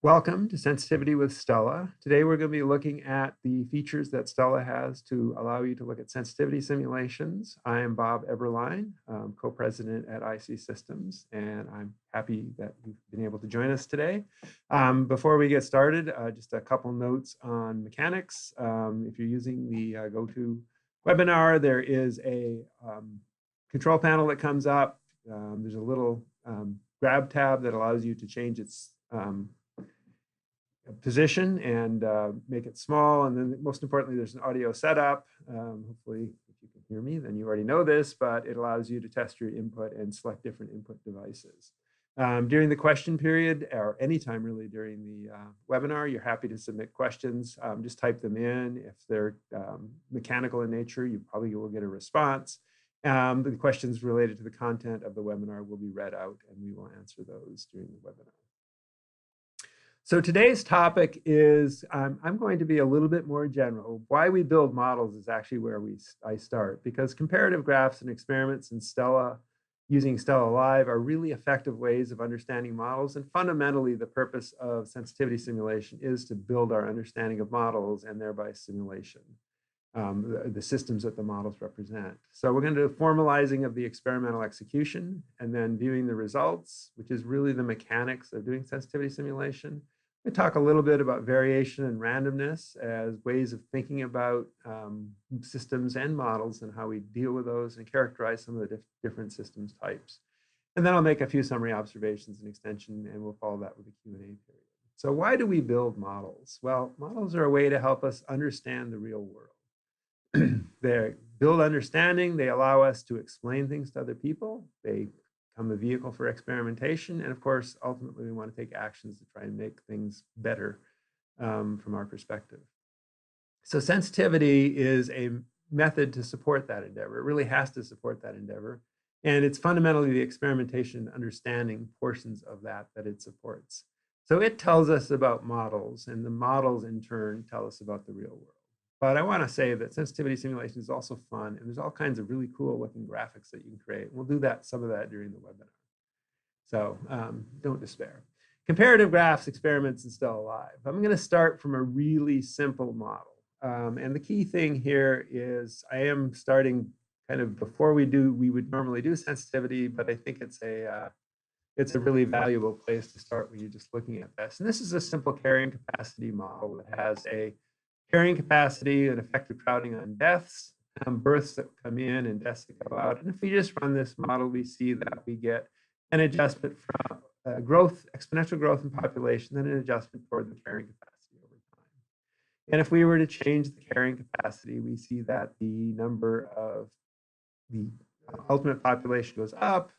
Welcome to Sensitivity with Stella. Today we're going to be looking at the features that Stella has to allow you to look at sensitivity simulations. I am Bob Eberlein, co-president at isee Systems, and I'm happy that you've been able to join us today. Before we get started, just a couple notes on mechanics. If you're using the GoToWebinar, there is a control panel that comes up. There's a little grab tab that allows you to change its position and make it small. And then most importantly, there's an audio setup. Hopefully, if you can hear me, then you already know this, but it allows you to test your input and select different input devices. During the question period, or anytime really during the webinar, you're happy to submit questions. Just type them in. If they're mechanical in nature, you probably will get a response. The questions related to the content of the webinar will be read out, and we will answer those during the webinar. So today's topic is, I'm going to be a little bit more general. Why we build models is actually where I start, because comparative graphs and experiments in Stella, using Stella Live, are really effective ways of understanding models. And fundamentally, the purpose of sensitivity simulation is to build our understanding of models and thereby simulation, the systems that the models represent. So we're going to do formalizing of the experimental execution and then viewing the results, which is really the mechanics of doing sensitivity simulation. We talk a little bit about variation and randomness as ways of thinking about systems and models and how we deal with those and characterize some of the different systems types. And then I'll make a few summary observations and extension, and we'll follow that with a Q&A period. So why do we build models? Well, models are a way to help us understand the real world. They build understanding. They allow us to explain things to other people. They become a vehicle for experimentation. And of course, ultimately, we want to take actions to try and make things better from our perspective. So sensitivity is a method to support that endeavor. It really has to support that endeavor. And it's fundamentally the experimentation understanding portions of that it supports. So it tells us about models, and the models in turn tell us about the real world. But I want to say that sensitivity simulation is also fun, and there's all kinds of really cool looking graphics that you can create. We'll do some of that during the webinar. So don't despair. Comparative graphs, experiments, and Stella Live. I'm going to start from a really simple model. And the key thing here is I am starting kind of before we would normally do sensitivity, but I think it's a really valuable place to start when you're just looking at this. And this is a simple carrying capacity model that has a carrying capacity and effective crowding on deaths, births that come in and deaths that go out. And if we just run this model, we see that we get an adjustment from exponential growth in population, then an adjustment toward the carrying capacity over time. And if we were to change the carrying capacity, we see that the number of the ultimate population goes up,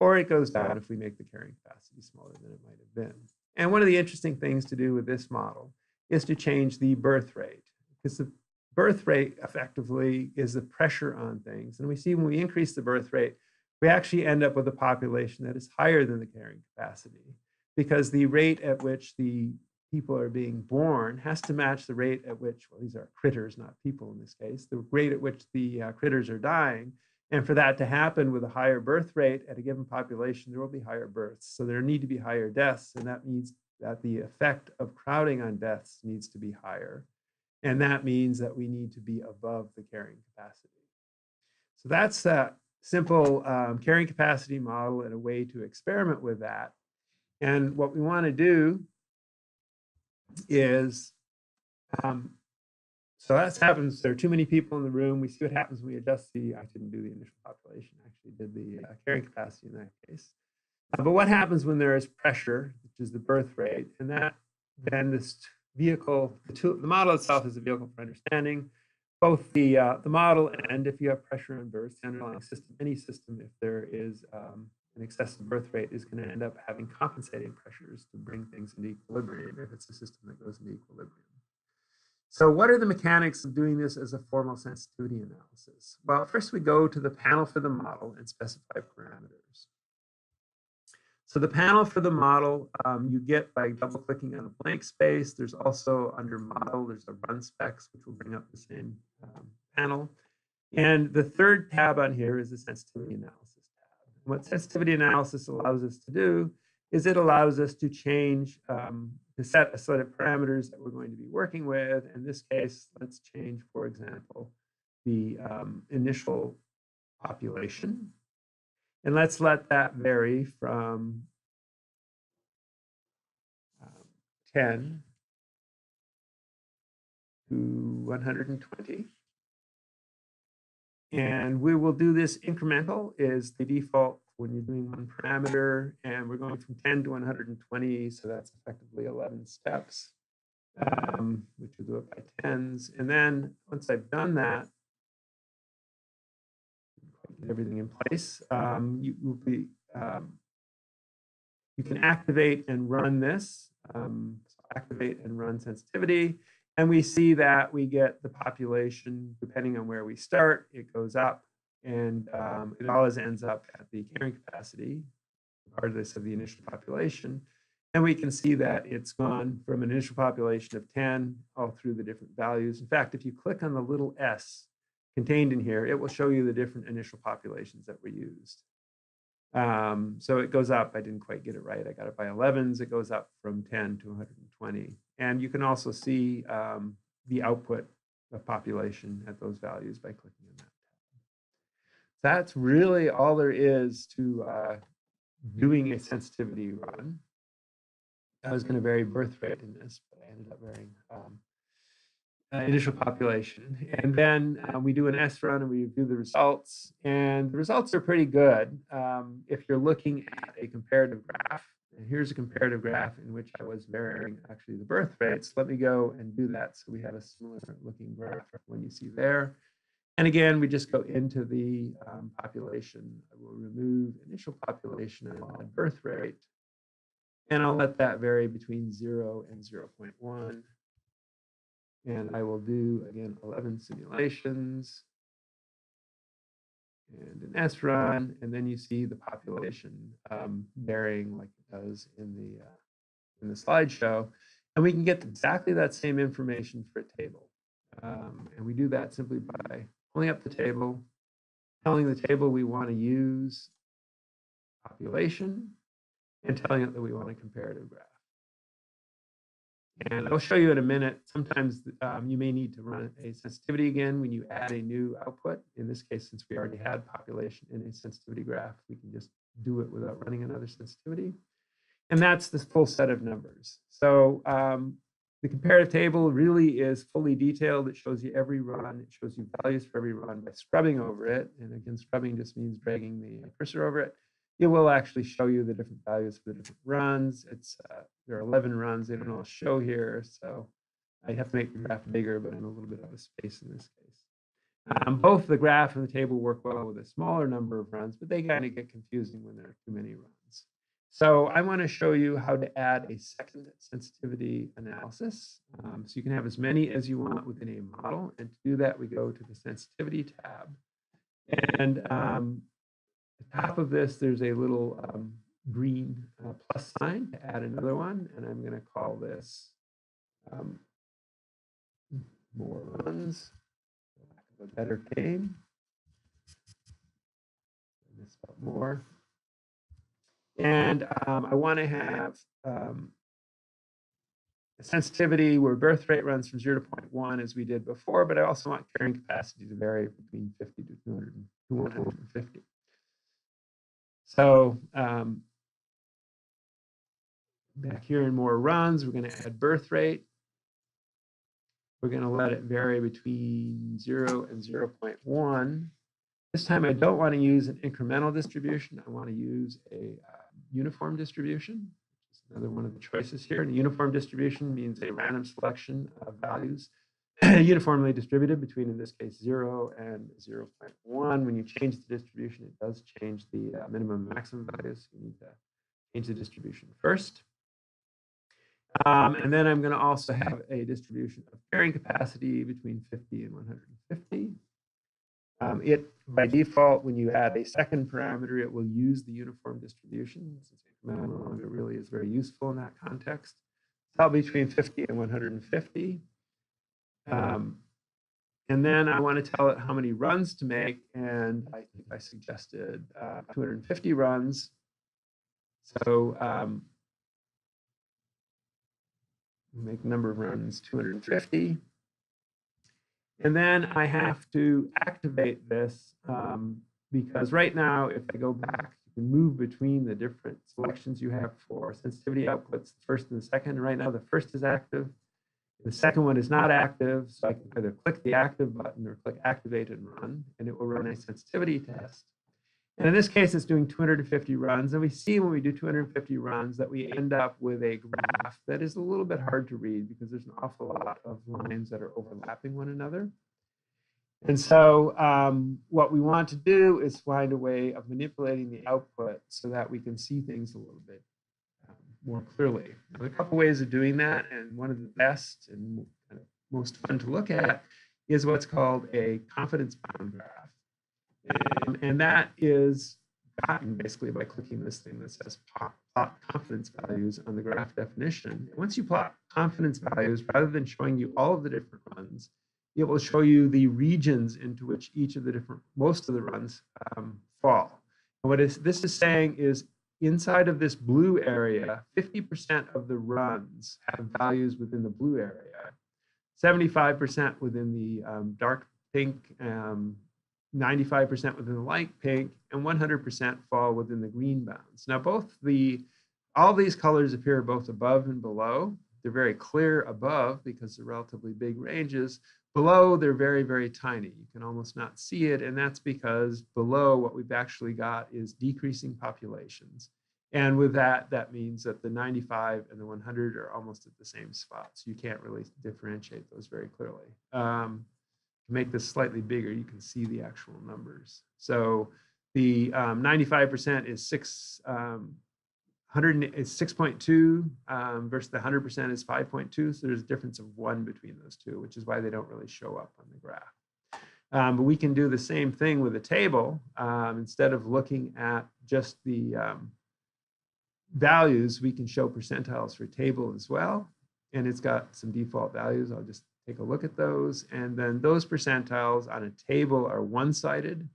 or it goes down if we make the carrying capacity smaller than it might have been. And one of the interesting things to do with this model is to change the birth rate, because the birth rate effectively is the pressure on things. And we see when we increase the birth rate, we actually end up with a population that is higher than the carrying capacity, because the rate at which the people are being born has to match the rate at which, well, these are critters, not people in this case, the rate at which the critters are dying. And for that to happen with a higher birth rate at a given population, there will be higher births. So there need to be higher deaths, and that means that the effect of crowding on deaths needs to be higher. And that means that we need to be above the carrying capacity. So that's a simple carrying capacity model and a way to experiment with that. And what we want to do is, so that happens, there are too many people in the room. We see what happens when we adjust I didn't do the initial population, I actually did the carrying capacity in that case. But what happens when there is pressure, which is the birth rate, and that then this vehicle, the model itself is a vehicle for understanding both the model and if you have pressure on births, the underlying system, any system, if there is an excessive birth rate, is going to end up having compensating pressures to bring things into equilibrium if it's a system that goes into equilibrium. So what are the mechanics of doing this as a formal sensitivity analysis? Well, first we go to the panel for the model and specify parameters. So the panel for the model you get by double-clicking on a blank space. There's also under model, there's a run specs, which will bring up the same panel. And the third tab on here is the sensitivity analysis tab. And what sensitivity analysis allows us to do is it allows us to change, to set a set of parameters that we're going to be working with. In this case, let's change, for example, the initial population. And let's let that vary from 10 to 120. And we will do this incremental is the default when you're doing one parameter, and we're going from 10 to 120, so that's effectively 11 steps, which will do it by tens. And then once I've done that, get everything in place, you will be, you can activate and run this. So activate and run sensitivity. And we see that we get the population, depending on where we start, it goes up. And it always ends up at the carrying capacity, regardless of the initial population. And we can see that it's gone from an initial population of 10 all through the different values. In fact, if you click on the little s contained in here, it will show you the different initial populations that were used. So it goes up. I didn't quite get it right. I got it by 11s. It goes up from 10 to 120. And you can also see the output of population at those values by clicking on that. That's really all there is to doing a sensitivity run. I was going to vary birth rate in this, but I ended up varying initial population. And then we do an S run and we do the results. And the results are pretty good. If you're looking at a comparative graph, and here's a comparative graph in which I was varying actually the birth rates. Let me go and do that so we have a similar looking graph when you see there. And again, we just go into the population. I will remove initial population and add birth rate. And I'll let that vary between 0 and 0.1. And I will do, again, 11 simulations and an S run. And then you see the population varying like it does in the slideshow. And we can get exactly that same information for a table. And we do that simply by pulling up the table, telling the table we want to use population, and telling it that we want a comparative graph. And I'll show you in a minute. Sometimes you may need to run a sensitivity again when you add a new output. In this case, since we already had population in a sensitivity graph, we can just do it without running another sensitivity. And that's the full set of numbers. So the comparative table really is fully detailed. It shows you every run. It shows you values for every run by scrubbing over it. And again, scrubbing just means dragging the cursor over it. It will actually show you the different values for the different runs. There are 11 runs. They don't all show here. So I have to make the graph bigger, but in a little bit of a space in this case. Both the graph and the table work well with a smaller number of runs, but they kind of get confusing when there are too many runs. So I want to show you how to add a second sensitivity analysis. So you can have as many as you want within a model. And to do that, we go to the sensitivity tab. And at the top of this, there's a little green plus sign to add another one. And I'm going to call this more runs, for lack of a better name. This more. And I want to have a sensitivity where birth rate runs from 0 to 0.1 as we did before, but I also want carrying capacity to vary between 50 to 150. So back here in more runs, we're going to add birth rate. We're going to let it vary between 0 and 0.1. This time I don't want to use an incremental distribution. I want to use a uniform distribution, which is another one of the choices here. And a uniform distribution means a random selection of values uniformly distributed between, in this case, 0 and 0.1. When you change the distribution, it does change the minimum and maximum values. You need to change the distribution first. And then I'm going to also have a distribution of carrying capacity between 50 and 150. By default, when you add a second parameter, it will use the uniform distribution, since incremental no longer really is very useful in that context. So between 50 and 150. And then I want to tell it how many runs to make, and I think I suggested 250 runs. So make the number of runs 250. And then I have to activate this because right now, if I go back, you can move between the different selections you have for sensitivity outputs, the first and the second. And right now, the first is active. The second one is not active. So I can either click the active button or click activate and run, and it will run a sensitivity test. And in this case, it's doing 250 runs. And we see when we do 250 runs that we end up with a graph that is a little bit hard to read because there's an awful lot of lines that are overlapping one another. And so what we want to do is find a way of manipulating the output so that we can see things a little bit more clearly. There are a couple ways of doing that, and one of the best and kind of most fun to look at is what's called a confidence bound graph. And that is gotten basically by clicking this thing that says plot confidence values on the graph definition. And once you plot confidence values, rather than showing you all of the different runs, it will show you the regions into which each of the different, most of the runs fall. And what this is saying is inside of this blue area, 50% of the runs have values within the blue area, 75% within the dark pink, 95% within the light pink, and 100% fall within the green bounds. Now, all these colors appear both above and below. They're very clear above because they're relatively big ranges. Below, they're very, very tiny. You can almost not see it, and that's because below what we've actually got is decreasing populations. And with that, that means that the 95 and the 100 are almost at the same spot, so you can't really differentiate those very clearly. To make this slightly bigger, you can see the actual numbers. So the 95% is 6.2 versus the 100% is 5.2. So there's a difference of 1 between those two, which is why they don't really show up on the graph. But we can do the same thing with a table. Instead of looking at just the values, we can show percentiles for a table as well. And it's got some default values. I'll just take a look at those. And then those percentiles on a table are one-sided.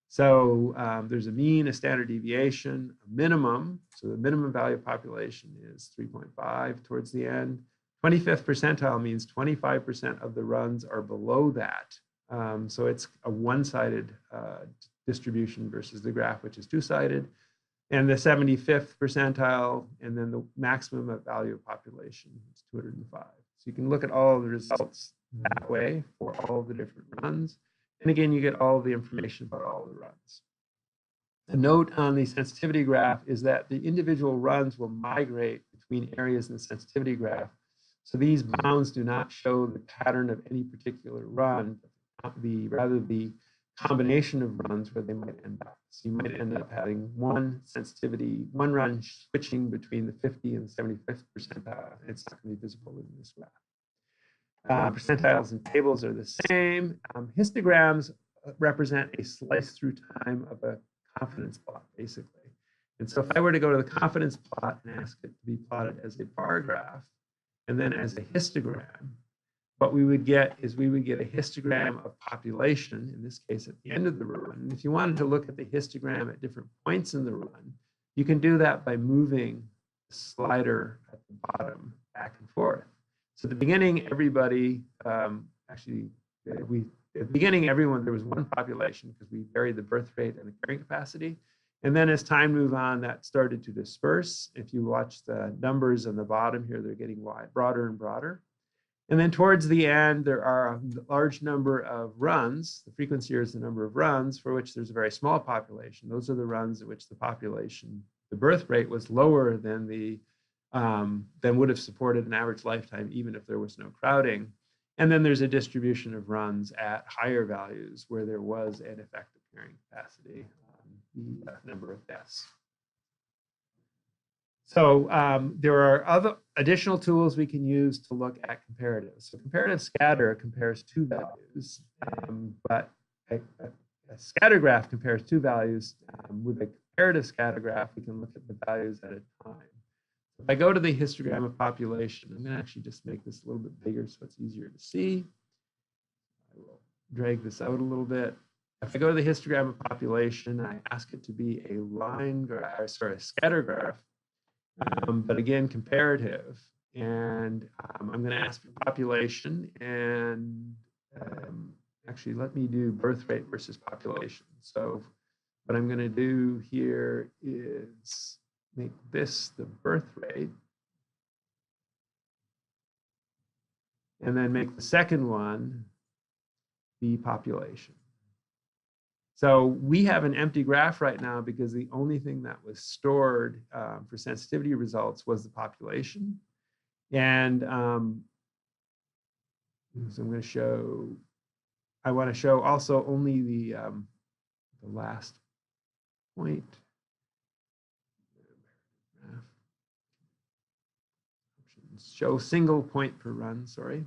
So there's a mean, a standard deviation, a minimum. So the minimum value of population is 3.5 towards the end. 25th percentile means 25% of the runs are below that. So it's a one-sided distribution versus the graph, which is two-sided. And the 75th percentile, and then the maximum value of population is 205. So you can look at all the results that way for all the different runs. And again, you get all the information about all the runs. A note on the sensitivity graph is that the individual runs will migrate between areas in the sensitivity graph. So these bounds do not show the pattern of any particular run, rather the combination of runs where they might end up. So you might end up having one run switching between the 50 and 75th percentile. It's not going to be visible in this graph. Percentiles and tables are the same. Histograms represent a slice through time of a confidence plot, basically. And so if I were to go to the confidence plot and ask it to be plotted as a bar graph, and then as a histogram, what we would get is we would get a histogram of population, in this case at the end of the run. And if you wanted to look at the histogram at different points in the run, you can do that by moving the slider at the bottom back and forth. So at the beginning, everybody, at the beginning, everyone, there was one population because we varied the birth rate and the carrying capacity. And then as time moved on, that started to disperse. If you watch the numbers on the bottom here, they're getting broader and broader. And then towards the end, there are a large number of runs. The frequency here is the number of runs for which there's a very small population. Those are the runs at which the population, the birth rate was lower than would have supported an average lifetime, even if there was no crowding. And then there's a distribution of runs at higher values where there was an effective carrying capacity on the number of deaths. So there are other additional tools we can use to look at comparative. So comparative scatter compares two values, but a scatter graph compares two values. With a comparative scatter graph, we can look at the values at a time. If I go to the histogram of population, I'm going to actually just make this a little bit bigger so it's easier to see. I will drag this out a little bit. If I go to the histogram of population, I ask it to be a line graph, sorry, a scatter graph. but again, comparative. And I'm going to ask for population. And actually, let me do birth rate versus population. So what I'm going to do here is make this the birth rate. And then make the second one the population. So we have an empty graph right now because the only thing that was stored for sensitivity results was the population. And so I'm going to show, I want to show also only the last point. Show single point per run, sorry.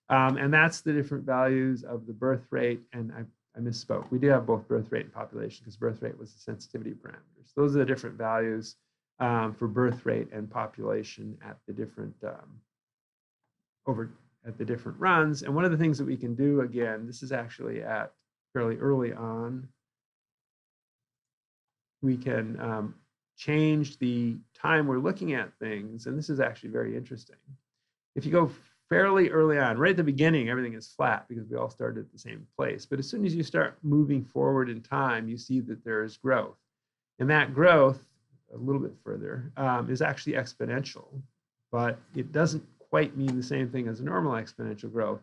And that's the different values of the birth rate. And I misspoke. We do have both birth rate and population because birth rate was the sensitivity parameters. Those are the different values for birth rate and population at the different at the different runs. And one of the things that we can do, again, this is actually at fairly early on, we can change the time we're looking at things. And this is actually very interesting. If you go fairly early on, right at the beginning, everything is flat because we all started at the same place. But as soon as you start moving forward in time, you see that there is growth. And that growth, a little bit further, is actually exponential. But it doesn't quite mean the same thing as a normal exponential growth.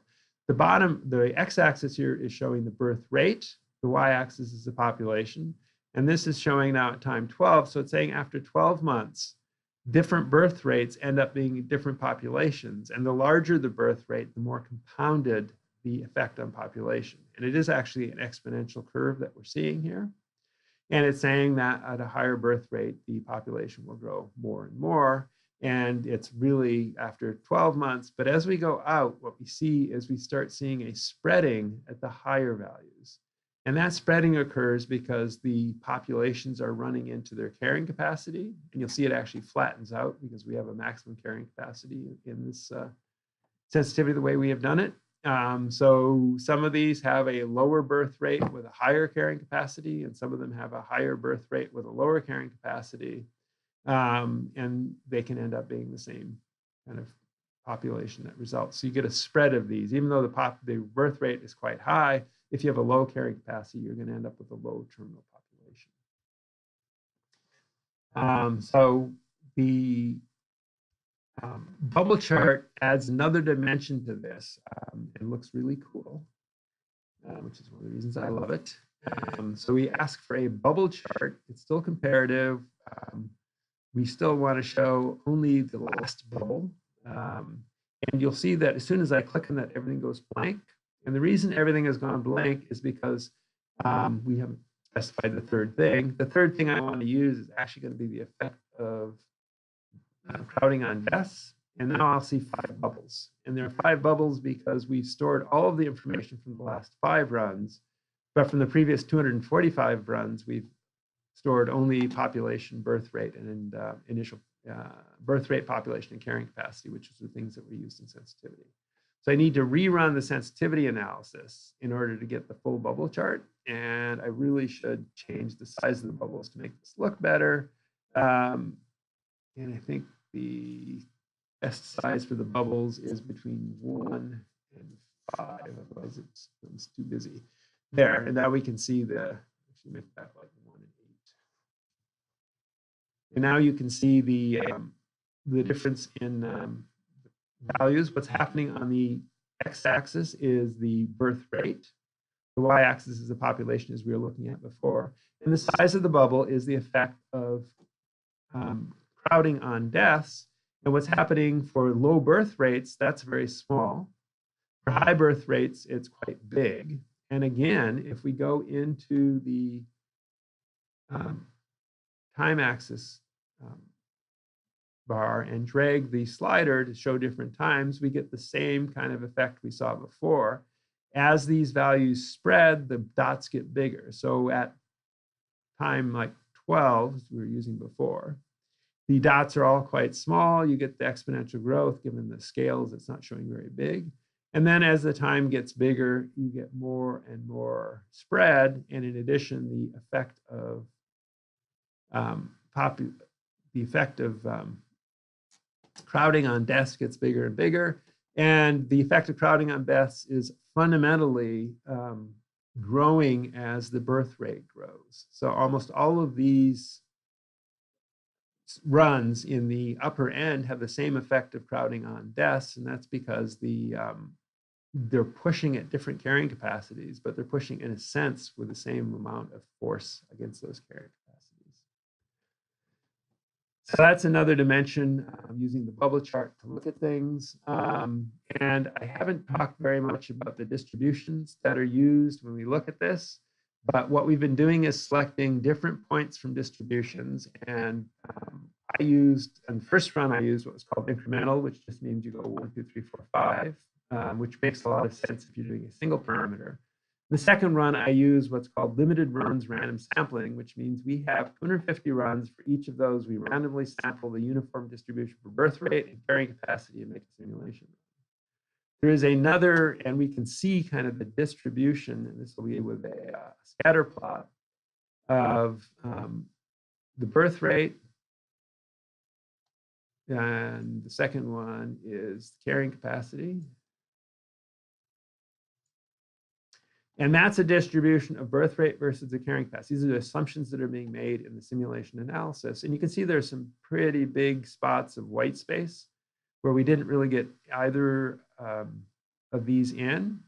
The bottom, the x-axis here is showing the birth rate. The y-axis is the population. And this is showing now at time 12. So it's saying after 12 months, different birth rates end up being different populations. And the larger the birth rate, the more compounded the effect on population. And it is actually an exponential curve that we're seeing here. And it's saying that at a higher birth rate, the population will grow more and more. And it's really after 12 months. But as we go out, what we see is we start seeing a spreading at the higher values. And that spreading occurs because the populations are running into their carrying capacity. And you'll see it actually flattens out because we have a maximum carrying capacity in this sensitivity the way we have done it. So some of these have a lower birth rate with a higher carrying capacity, and some of them have a higher birth rate with a lower carrying capacity. And they can end up being the same kind of population that results. So you get a spread of these, even though the birth rate is quite high. If you have a low carrying capacity, you're going to end up with a low terminal population. So the bubble chart adds another dimension to this and looks really cool, which is one of the reasons I love it. So we ask for a bubble chart. It's still comparative. We still want to show only the last bubble. And you'll see that as soon as I click on that, everything goes blank. And the reason everything has gone blank is because we haven't specified the third thing. The third thing I want to use is actually going to be the effect of crowding on deaths. And now I'll see 5 bubbles. And there are 5 bubbles because we've stored all of the information from the last 5 runs. But from the previous 245 runs, we've stored only population, birth rate, and initial birth rate, population, and carrying capacity, which is the things that we used in sensitivity. So I need to rerun the sensitivity analysis in order to get the full bubble chart. And I really should change the size of the bubbles to make this look better. And I think the best size for the bubbles is between 1 and 5, otherwise it's too busy. There, and now we can see actually make that like 1 and 8. And now you can see the difference in values. What's happening on the x-axis is the birth rate. The y-axis is the population, as we were looking at before. And the size of the bubble is the effect of crowding on deaths. And what's happening for low birth rates, that's very small. For high birth rates, it's quite big. And again, if we go into the time axis bar and drag the slider to show different times, we get the same kind of effect we saw before. As these values spread, the dots get bigger. So at time like 12, as we were using before, the dots are all quite small. You get the exponential growth given the scales. It's not showing very big. And then as the time gets bigger, you get more and more spread. And in addition, the effect of crowding on deaths gets bigger and bigger. And the effect of crowding on deaths is fundamentally growing as the birth rate grows. So almost all of these runs in the upper end have the same effect of crowding on deaths, and that's because they're pushing at different carrying capacities, but they're pushing in a sense with the same amount of force against those carrying capacities. So that's another dimension using the bubble chart to look at things. And I haven't talked very much about the distributions that are used when we look at this, but what we've been doing is selecting different points from distributions. And I used, in the first run, I used what was called incremental, which just means you go 1, 2, 3, 4, 5, which makes a lot of sense if you're doing a single parameter. The second run, I use what's called limited runs random sampling, which means we have 250 runs. For each of those, we randomly sample the uniform distribution for birth rate and carrying capacity and make a simulation. There is another, and we can see kind of the distribution, and this will be with a scatter plot of the birth rate. And the second one is carrying capacity. And that's a distribution of birth rate versus the carrying capacity. These are the assumptions that are being made in the simulation analysis. And you can see there's some pretty big spots of white space where we didn't really get either of these in.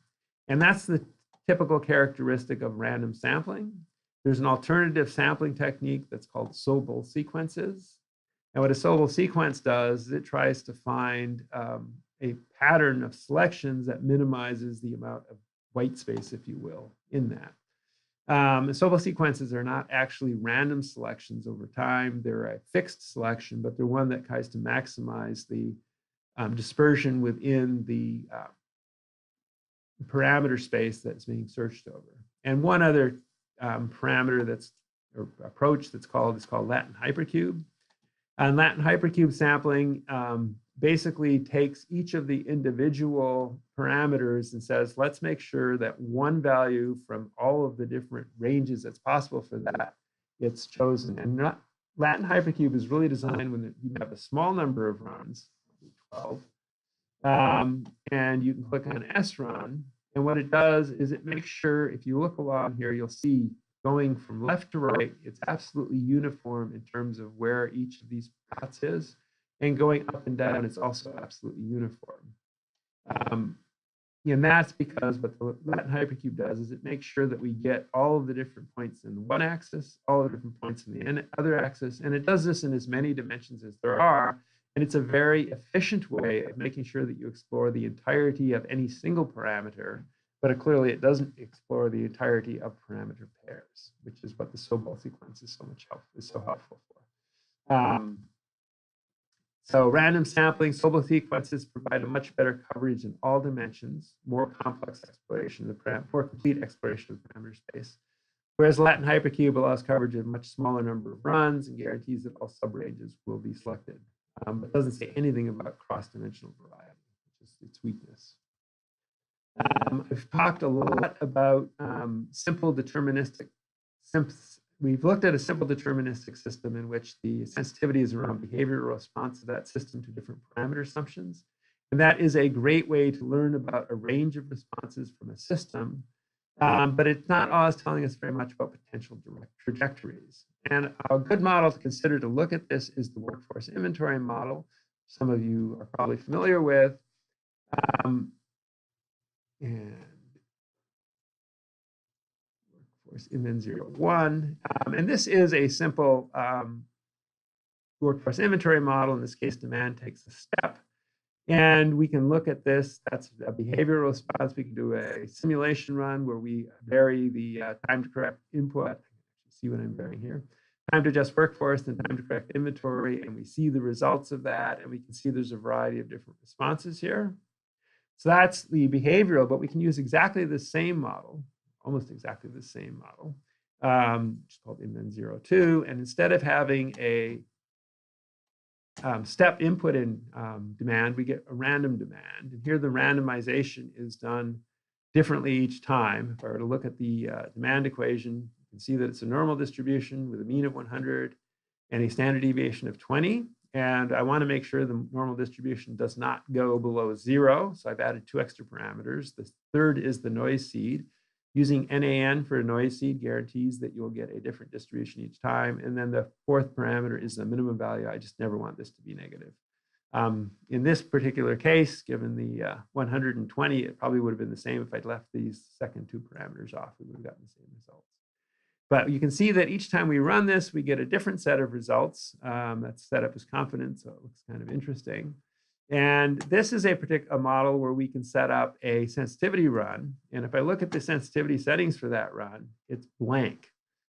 And that's the typical characteristic of random sampling. There's an alternative sampling technique that's called Sobol sequences. And what a Sobol sequence does is it tries to find a pattern of selections that minimizes the amount of white space, if you will, in that. Sobol sequences are not actually random selections over time. They're a fixed selection, but they're one that tries to maximize the dispersion within the parameter space that's being searched over. And one other parameter that's, or approach that's called, is called Latin Hypercube. And Latin Hypercube sampling basically takes each of the individual parameters and says, let's make sure that one value from all of the different ranges that's possible for that gets chosen. And Latin Hypercube is really designed when you have a small number of runs, 12, and you can click on S run. And what it does is it makes sure, if you look along here, you'll see going from left to right, it's absolutely uniform in terms of where each of these plots is. And going up and down, it's also absolutely uniform. And that's because what the Latin Hypercube does is it makes sure that we get all of the different points in the one axis, all the different points in the other axis. And it does this in as many dimensions as there are. And it's a very efficient way of making sure that you explore the entirety of any single parameter, but clearly it doesn't explore the entirety of parameter pairs, which is what the Sobol sequence is so helpful for. So random sampling, Sobol sequences provide a much better coverage in all dimensions, more complex exploration, more complete exploration of parameter space. Whereas Latin Hypercube allows coverage of a much smaller number of runs and guarantees that all subranges will be selected, but doesn't say anything about cross-dimensional variety, which is its weakness. I've talked a lot about simple deterministic. We've looked at a simple deterministic system in which the sensitivity is around behavioral response of that system to different parameter assumptions. And that is a great way to learn about a range of responses from a system, but it's not always telling us very much about potential direct trajectories. And a good model to consider to look at this is the workforce inventory model. Some of you are probably familiar with. And workforce inven 01. And this is a simple workforce inventory model. In this case, demand takes a step. And we can look at this. That's a behavioral response. We can do a simulation run where we vary the time to correct input. See what I'm varying here. Time to adjust workforce and time to correct inventory. And we see the results of that. And we can see there's a variety of different responses here. So that's the behavioral, but we can use exactly the same model, almost exactly the same model, which is called inven 02. And instead of having a step input in demand, we get a random demand. And here the randomization is done differently each time. If I were to look at the demand equation, you can see that it's a normal distribution with a mean of 100 and a standard deviation of 20. and I want to make sure the normal distribution does not go below 0. So I've added 2 extra parameters. The third is the noise seed. Using NaN for a noise seed guarantees that you'll get a different distribution each time. And then the fourth parameter is the minimum value. I just never want this to be negative. In this particular case, given the 120, it probably would have been the same if I'd left these second 2 parameters off. We would have gotten the same results. But you can see that each time we run this, we get a different set of results. That's set up as confidence, so it looks kind of interesting. And this is a model where we can set up a sensitivity run. And if I look at the sensitivity settings for that run, it's blank.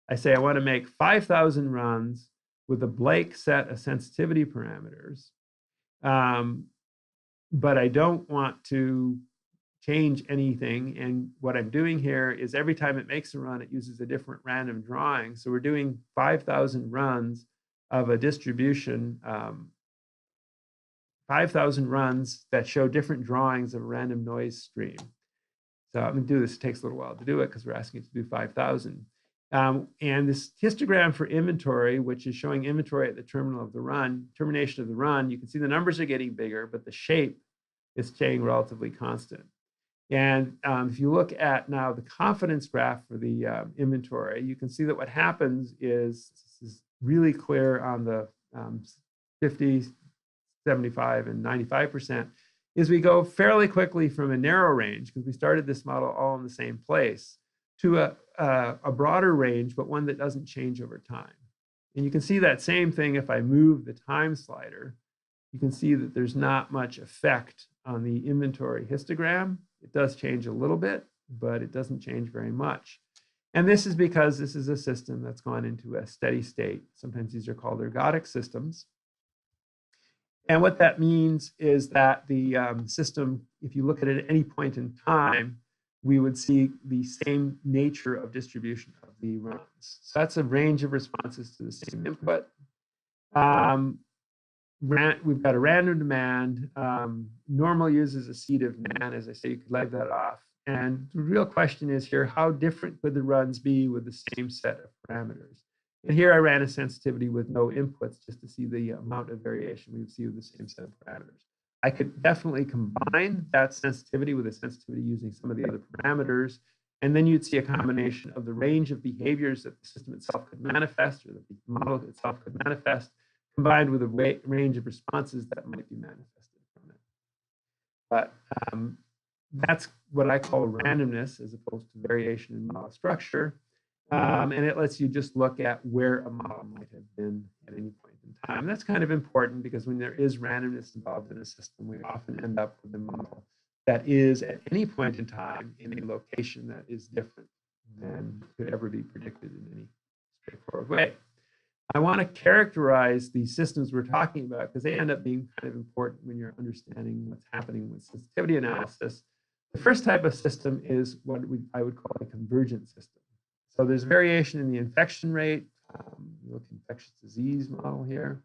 I say I want to make 5,000 runs with a blank set of sensitivity parameters. But I don't want to change anything. And what I'm doing here is every time it makes a run, it uses a different random drawing. So we're doing 5,000 runs of a distribution, 5,000 runs that show different drawings of a random noise stream. So I'm going to do this. It takes a little while to do it because we're asking it to do 5,000. And this histogram for inventory, which is showing inventory at the termination of the run, you can see the numbers are getting bigger, but the shape is staying relatively constant. And if you look at now the confidence graph for the inventory, you can see that what happens is, this is really clear on the 50, 75, and 95%, is we go fairly quickly from a narrow range, because we started this model all in the same place, to a broader range, but one that doesn't change over time. And you can see that same thing if I move the time slider. You can see that there's not much effect on the inventory histogram. It does change a little bit, but it doesn't change very much. And this is because this is a system that's gone into a steady state. Sometimes these are called ergodic systems. And what that means is that the system, if you look at it at any point in time, we would see the same nature of distribution of the runs. So that's a range of responses to the same input. We've got a random demand. Normal uses a seed of NaN. As I say, you could leg that off. And the real question is here, how different could the runs be with the same set of parameters? And here I ran a sensitivity with no inputs just to see the amount of variation we would see with the same set of parameters. I could definitely combine that sensitivity with a sensitivity using some of the other parameters. And then you'd see a combination of the range of behaviors that the system itself could manifest, or that the model itself could manifest, combined with a range of responses that might be manifested from it. But that's what I call randomness, as opposed to variation in model structure. And it lets you just look at where a model might have been at any point in time. And that's kind of important, because when there is randomness involved in a system, we often end up with a model that is at any point in time in a location that is different than could ever be predicted in any straightforward way. I want to characterize the systems we're talking about, because they end up being kind of important when you're understanding what's happening with sensitivity analysis. The first type of system is what I would call a convergent system. So there's variation in the infection rate. Look at infectious disease model here.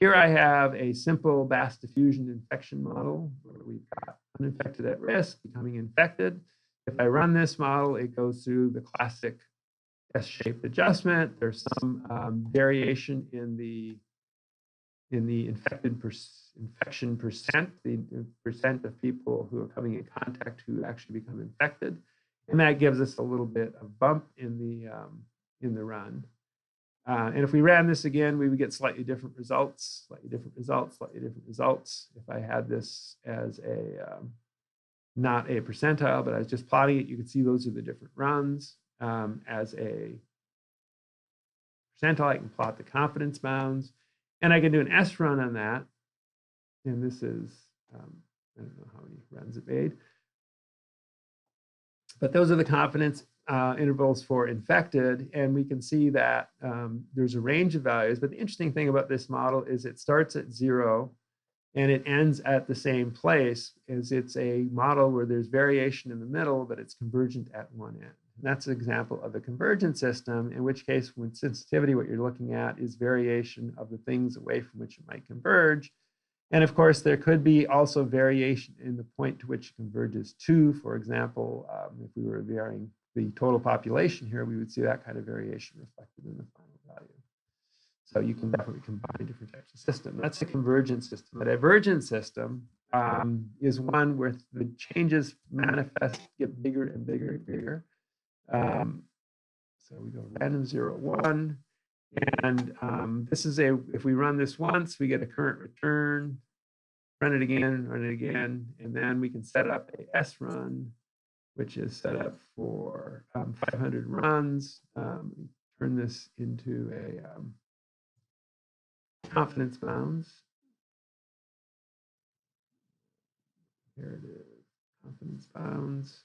Here I have a simple Bass diffusion infection model where we've got uninfected at risk becoming infected. If I run this model, it goes through the classic S-shaped adjustment. There's some variation in the infection percent, the percent of people who are coming in contact who actually become infected, and that gives us a little bit of bump in the run. And if we ran this again, we would get slightly different results, slightly different results, slightly different results. If I had this as a not a percentile, but I was just plotting it, you can see those are the different runs. As a percentile, I can plot the confidence bounds, and I can do an S run on that. And this is, I don't know how many runs it made, but those are the confidence intervals for infected. And we can see that there's a range of values. But the interesting thing about this model is it starts at 0 and it ends at the same place, as it's a model where there's variation in the middle, but it's convergent at one end. And that's an example of a convergent system, in which case, with sensitivity, what you're looking at is variation of the things away from which it might converge. And of course, there could be also variation in the point to which it converges to. For example, if we were varying the total population here, we would see that kind of variation reflected in the final value. So you can definitely combine different types of system. That's a convergent system. A divergent system is one where the changes manifest, get bigger and bigger and bigger. So we go random 0, 1. And this is if we run this once, we get a current return, run it again, and then we can set up a S run, which is set up for 500 runs. Turn this into a confidence bounds. Here it is, confidence bounds.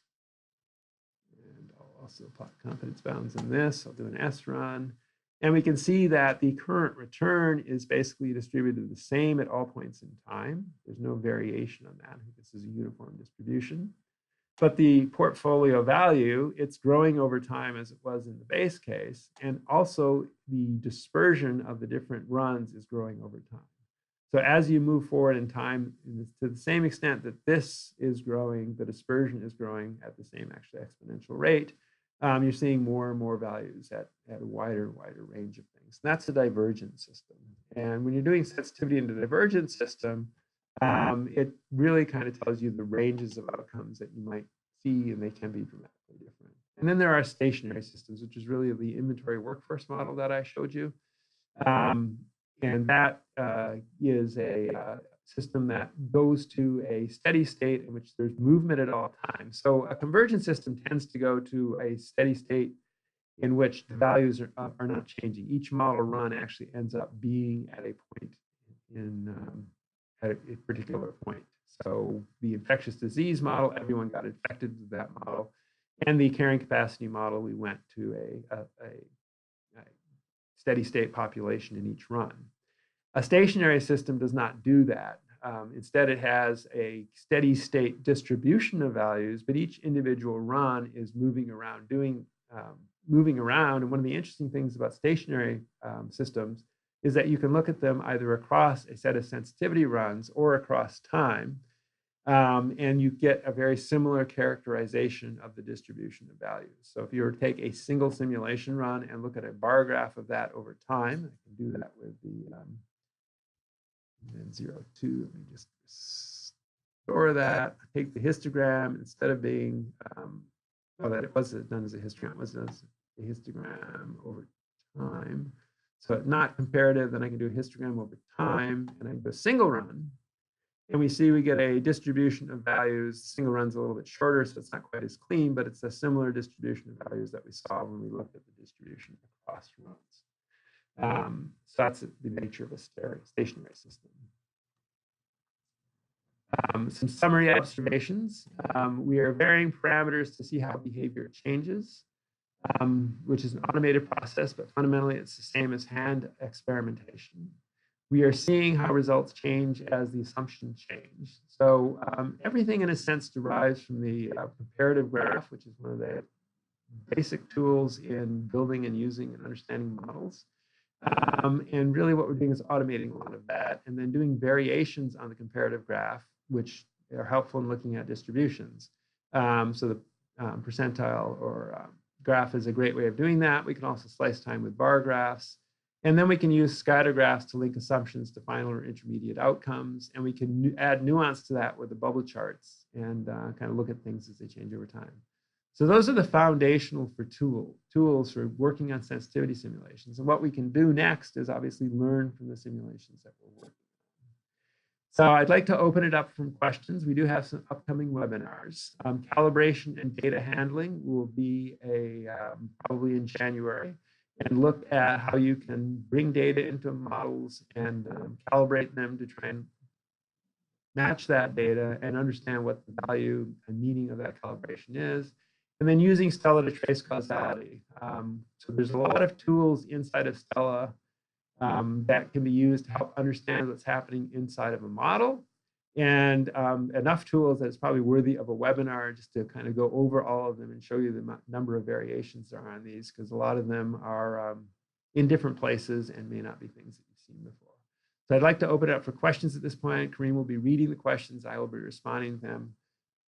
And I'll also plot confidence bounds in this. I'll do an S run. And we can see that the current return is basically distributed the same at all points in time. There's no variation on that. This is a uniform distribution. But the portfolio value, it's growing over time as it was in the base case. And also the dispersion of the different runs is growing over time. So as you move forward in time, to the same extent that this is growing, the dispersion is growing at the same actually exponential rate. You're seeing more and more values at a wider and wider range of things. And that's a divergent system. And when you're doing sensitivity in a divergent system, it really kind of tells you the ranges of outcomes that you might see, and they can be dramatically different. And then there are stationary systems, which is really the inventory workforce model that I showed you. And that is a system that goes to a steady state in which there's movement at all times. So a convergent system tends to go to a steady state in which the values are not changing. Each model run actually ends up being at a point at a particular point. So the infectious disease model, everyone got infected with that model. And the carrying capacity model, we went to a steady state population in each run. A stationary system does not do that. Instead, it has a steady state distribution of values, but each individual run is moving around, moving around. And one of the interesting things about stationary systems is that you can look at them either across a set of sensitivity runs or across time, and you get a very similar characterization of the distribution of values. So if you were to take a single simulation run and look at a bar graph of that over time, I can do that with the and 0, 2. Let me just store that. Take the histogram instead of being, that it was done as a histogram, it was done as a histogram over time. So not comparative, then I can do a histogram over time, and I can do a single run. And we see we get a distribution of values. Single run's a little bit shorter, so it's not quite as clean, but it's a similar distribution of values that we saw when we looked at the distribution across runs. So that's the nature of a stationary system. Some summary observations. We are varying parameters to see how behavior changes, which is an automated process, but fundamentally it's the same as hand experimentation. We are seeing how results change as the assumptions change. So everything in a sense derives from the comparative graph, which is one of the basic tools in building and using and understanding models. And really what we're doing is automating a lot of that and then doing variations on the comparative graph, which are helpful in looking at distributions. So the percentile or graph is a great way of doing that. We can also slice time with bar graphs. And then we can use scatter graphs to link assumptions to final or intermediate outcomes. And we can add nuance to that with the bubble charts and kind of look at things as they change over time. So those are the foundational for tools for working on sensitivity simulations. And what we can do next is obviously learn from the simulations that we're working on. So I'd like to open it up from questions. We do have some upcoming webinars. Calibration and data handling will be probably in January, and look at how you can bring data into models and calibrate them to try and match that data and understand what the value and meaning of that calibration is. And then using Stella to trace causality. So there's a lot of tools inside of Stella that can be used to help understand what's happening inside of a model. And enough tools that it's probably worthy of a webinar just to kind of go over all of them and show you the number of variations there are on these, because a lot of them are in different places and may not be things that you've seen before. So I'd like to open it up for questions at this point. Kareem will be reading the questions. I will be responding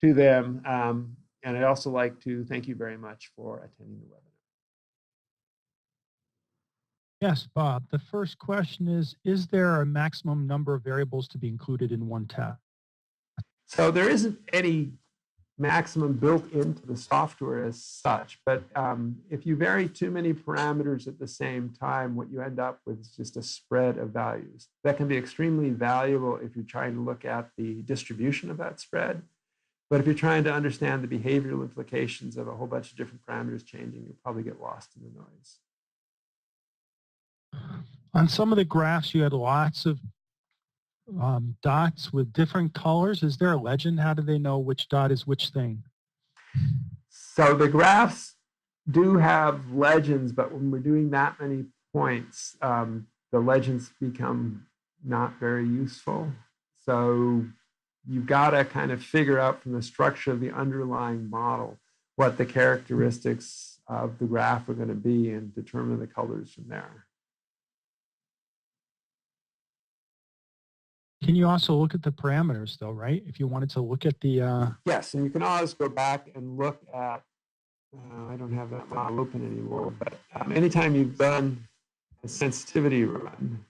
to them. And I'd also like to thank you very much for attending the webinar. Yes, Bob. The first question is there a maximum number of variables to be included in one test? So there isn't any maximum built into the software as such, but if you vary too many parameters at the same time, what you end up with is just a spread of values. That can be extremely valuable if you're trying to look at the distribution of that spread. But if you're trying to understand the behavioral implications of a whole bunch of different parameters changing, you'll probably get lost in the noise. On some of the graphs, you had lots of dots with different colors. Is there a legend? How do they know which dot is which thing? So the graphs do have legends, but when we're doing that many points, the legends become not very useful. So you've got to kind of figure out from the structure of the underlying model what the characteristics of the graph are going to be and determine the colors from there. Can you also look at the parameters though, right? If you wanted to look at the... Yes, and you can always go back and look at, I don't have that model open anymore, but anytime you've done a sensitivity run,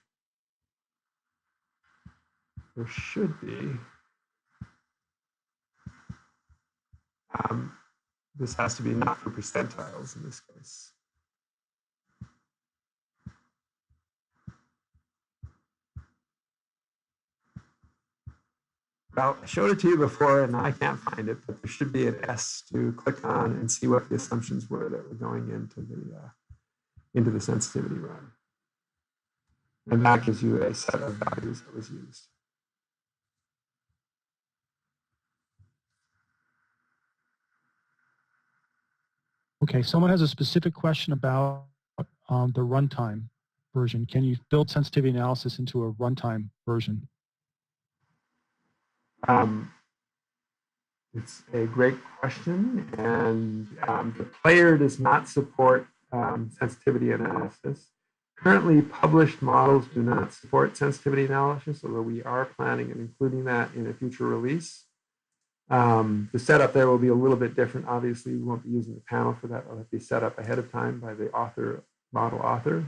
there should be, this has to be not for percentiles in this case. Well, I showed it to you before and I can't find it, but there should be an S to click on and see what the assumptions were that were going into the sensitivity run. And that gives you a set of values that was used. Okay, someone has a specific question about the runtime version. Can you build sensitivity analysis into a runtime version? It's a great question, and the player does not support sensitivity analysis. Currently, published models do not support sensitivity analysis, although we are planning on including that in a future release. The setup there will be a little bit different. Obviously, we won't be using the panel for that. It'll have to be set up ahead of time by the model author.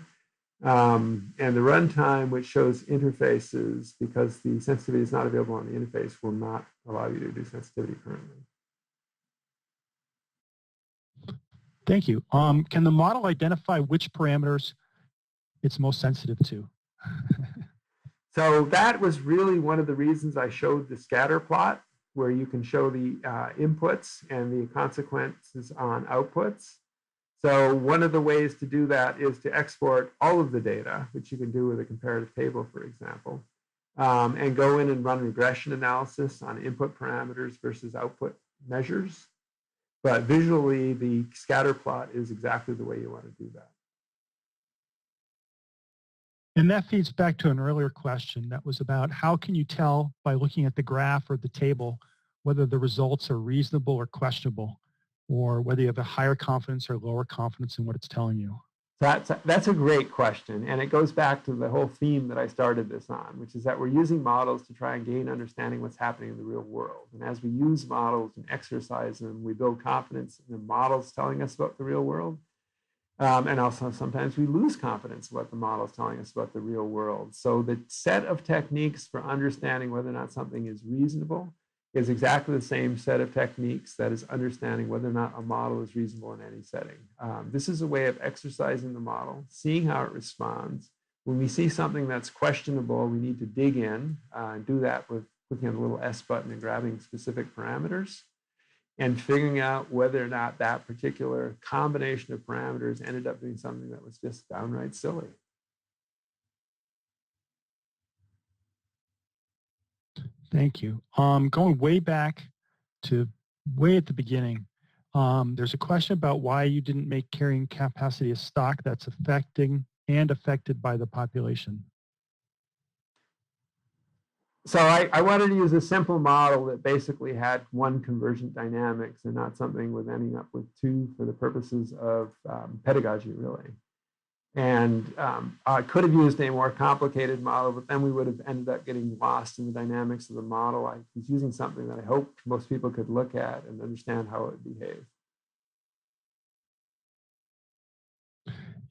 And the runtime, which shows interfaces, because the sensitivity is not available on the interface, will not allow you to do sensitivity currently. Thank you. Can the model identify which parameters it's most sensitive to? So that was really one of the reasons I showed the scatter plot, where you can show the inputs and the consequences on outputs. So one of the ways to do that is to export all of the data, which you can do with a comparative table, for example, and go in and run regression analysis on input parameters versus output measures. But visually, the scatter plot is exactly the way you want to do that. And that feeds back to an earlier question that was about how can you tell by looking at the graph or the table whether the results are reasonable or questionable, or whether you have a higher confidence or lower confidence in what it's telling you? That's a great question, and it goes back to the whole theme that I started this on, which is that we're using models to try and gain understanding what's happening in the real world. And as we use models and exercise them, we build confidence in the models telling us about the real world. And also sometimes we lose confidence in what the model is telling us about the real world. So the set of techniques for understanding whether or not something is reasonable is exactly the same set of techniques that is understanding whether or not a model is reasonable in any setting. This is a way of exercising the model, seeing how it responds. When we see something that's questionable, we need to dig in and do that with clicking on the little S button and grabbing specific parameters and figuring out whether or not that particular combination of parameters ended up doing something that was just downright silly. Thank you. Going way back to way at the beginning, there's a question about why you didn't make carrying capacity a stock that's affected by the population. So I wanted to use a simple model that basically had one convergent dynamics and not something with ending up with two for the purposes of pedagogy, really. And I could have used a more complicated model, but then we would have ended up getting lost in the dynamics of the model. I was using something that I hoped most people could look at and understand how it would behave.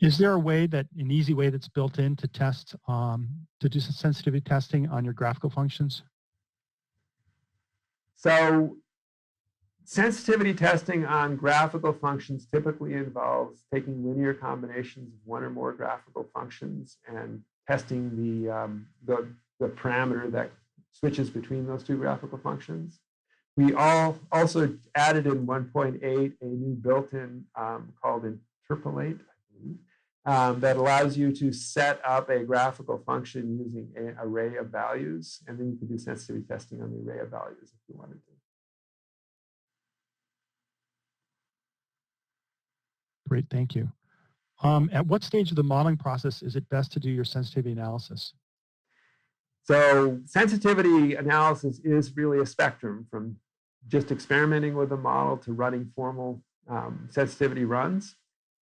Is there a way that, an easy way that's built in to test, to do some sensitivity testing on your graphical functions? So sensitivity testing on graphical functions typically involves taking linear combinations of one or more graphical functions and testing the parameter that switches between those two graphical functions. We also added in 1.8 a new built-in called interpolate, that allows you to set up a graphical function using an array of values, and then you can do sensitivity testing on the array of values if you wanted to. Great, thank you. At what stage of the modeling process is it best to do your sensitivity analysis? So sensitivity analysis is really a spectrum from just experimenting with a model to running formal sensitivity runs.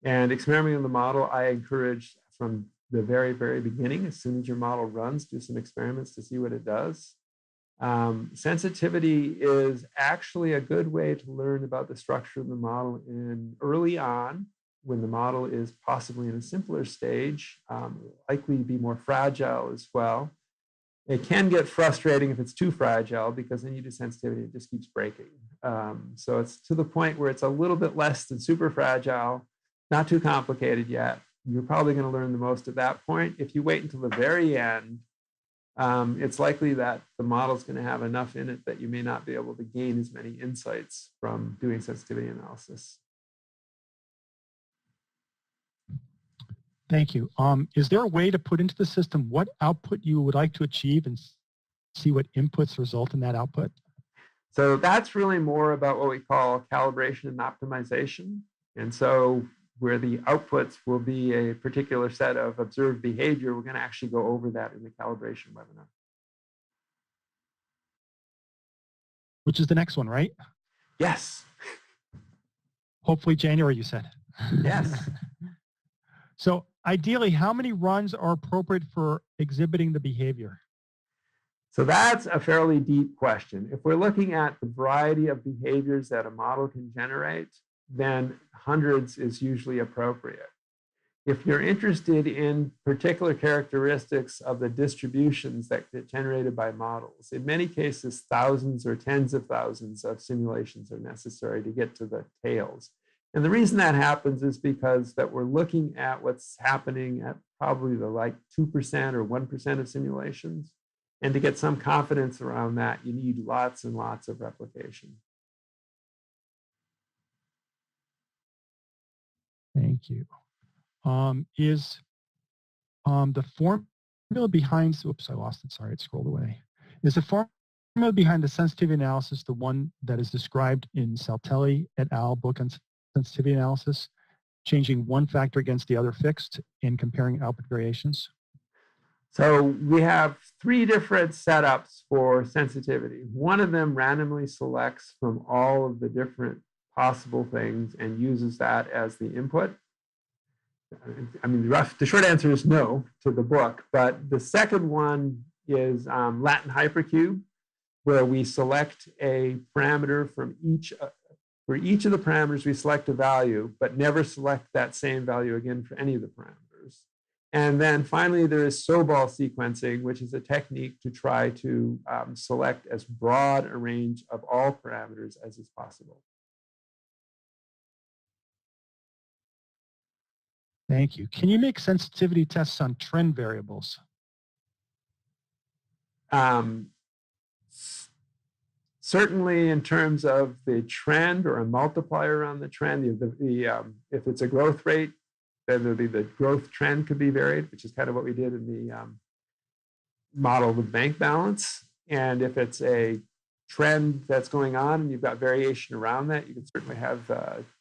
And experimenting with the model, I encourage from the very, very beginning, as soon as your model runs, do some experiments to see what it does. Sensitivity is actually a good way to learn about the structure of the model early on, when the model is possibly in a simpler stage, likely to be more fragile as well. It can get frustrating if it's too fragile, because then you do sensitivity, it just keeps breaking. So it's to the point where it's a little bit less than super fragile, not too complicated yet. You're probably going to learn the most at that point. If you wait until the very end, it's likely that the model is going to have enough in it that you may not be able to gain as many insights from doing sensitivity analysis. Thank you. Is there a way to put into the system what output you would like to achieve and see what inputs result in that output? So that's really more about what we call calibration and optimization. And so where the outputs will be a particular set of observed behavior, we're going to actually go over that in the calibration webinar. Which is the next one, right? Yes. Hopefully January, you said. Yes. So ideally, how many runs are appropriate for exhibiting the behavior? So that's a fairly deep question. If we're looking at the variety of behaviors that a model can generate, then hundreds is usually appropriate. If you're interested in particular characteristics of the distributions that get generated by models, in many cases, thousands or tens of thousands of simulations are necessary to get to the tails. And the reason that happens is because that we're looking at what's happening at probably the 2% or 1% of simulations. And to get some confidence around that, you need lots and lots of replication. Thank you. Is the formula behind, oops, I lost it, sorry, it scrolled away. Is the formula behind the sensitivity analysis the one that is described in Saltelli et al. Book on sensitivity analysis, changing one factor against the other fixed and comparing output variations? So we have three different setups for sensitivity. One of them randomly selects from all of the different possible things and uses that as the input. I mean, the short answer is no to the book, but the second one is Latin Hypercube, where we select a parameter from for each of the parameters, we select a value, but never select that same value again for any of the parameters. And then finally, there is Sobol sequencing, which is a technique to try to select as broad a range of all parameters as is possible. Thank you. Can you make sensitivity tests on trend variables? Certainly in terms of the trend or a multiplier on the trend, if it's a growth rate, then the growth trend could be varied, which is kind of what we did in the model with bank balance. And if it's a trend that's going on and you've got variation around that, you can certainly have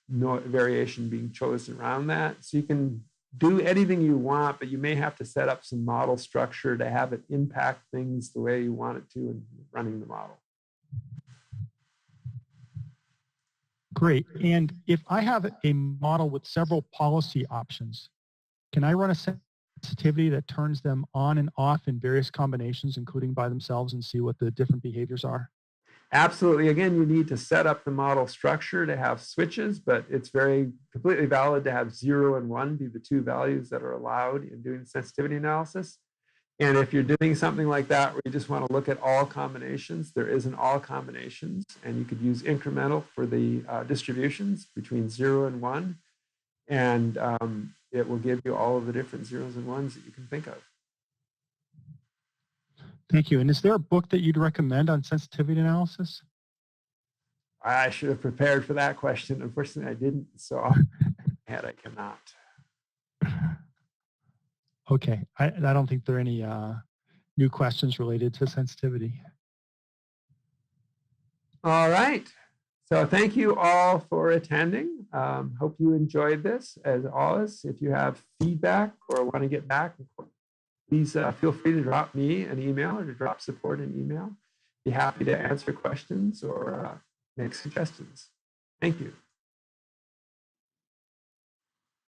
no variation being chosen around that. So you can do anything you want, but you may have to set up some model structure to have it impact things the way you want it to in running the model. Great. And if I have a model with several policy options, Can I run a sensitivity that turns them on and off in various combinations, including by themselves, and see what the different behaviors are? Absolutely. Again, you need to set up the model structure to have switches, but it's very completely valid to have 0 and 1 be the two values that are allowed in doing sensitivity analysis. And if you're doing something like that where you just want to look at all combinations, there is an all combinations, and you could use incremental for the distributions between 0 and 1. And it will give you all of the different zeros and ones that you can think of. Thank you. And is there a book that you'd recommend on sensitivity analysis? I should have prepared for that question. Unfortunately, I didn't. So off my head, I cannot. Okay. I don't think there are any new questions related to sensitivity. All right. So thank you all for attending. Hope you enjoyed this. As always, if you have feedback or want to get back, please feel free to drop me an email or to drop support an email. Be happy to answer questions or make suggestions. Thank you.